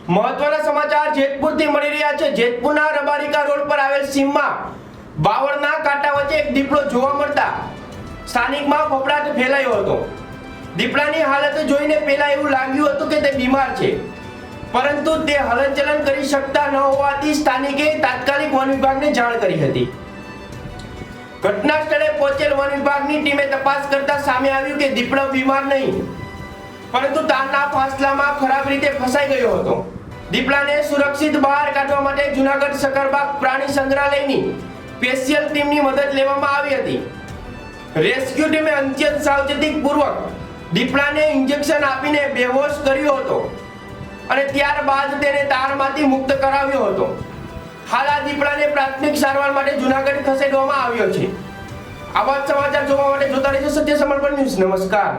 મહત્વના સમાચાર જેતપુરથી મળી રહ્યા છે। જેતપુરના રબારિકા રોડ પર આવેલ સીમમાં બાવળના કાંટા વચ્ચે એક દીપડો જોવા મળતા સ્થાનિકમાં ફફડાટ ફેલાયો હતો। દીપડાની હાલત જોઈને પહેલા એવું લાગ્યું હતું કે તે બીમાર છે, પરંતુ તે હલનચલન કરી શકતા ન હોવાથી સ્થાનિકે તાત્કાલિક વન વિભાગને જાણ કરી હતી। ઘટના સ્થળે પહોંચેલ વન વિભાગની ટીમે તપાસ કરતા સામે આવ્યું કે દીપડો બીમાર નહીં, પરંતુ તારના ફાસલામાં ખરાબ રીતે ફસાઈ ગયો હતો। દીપડાને સુરક્ષિત બહાર કાઢવા માટે જૂનાગઢ શકરબાગ પ્રાણી સંગ્રહાલયની સ્પેશિયલ ટીમની મદદ લેવામાં આવી હતી। રેસ્ક્યુ ટીમે અત્યંત સાવચેતીપૂર્વક દીપડાને ઇન્જેક્શન આપીને બેહોશ કર્યો હતો અને ત્યારબાદ તેને તારમાંથી મુક્ત કરાવ્યો હતો। હાલ આ દીપડાને પ્રાથમિક સારવાર માટે જૂનાગઢ ખસેડવામાં આવ્યો છે। આવા સમાચાર જોવા માટે જોતા રહેજો સત્ય સમર્પણ ન્યૂઝ। નમસ્કાર।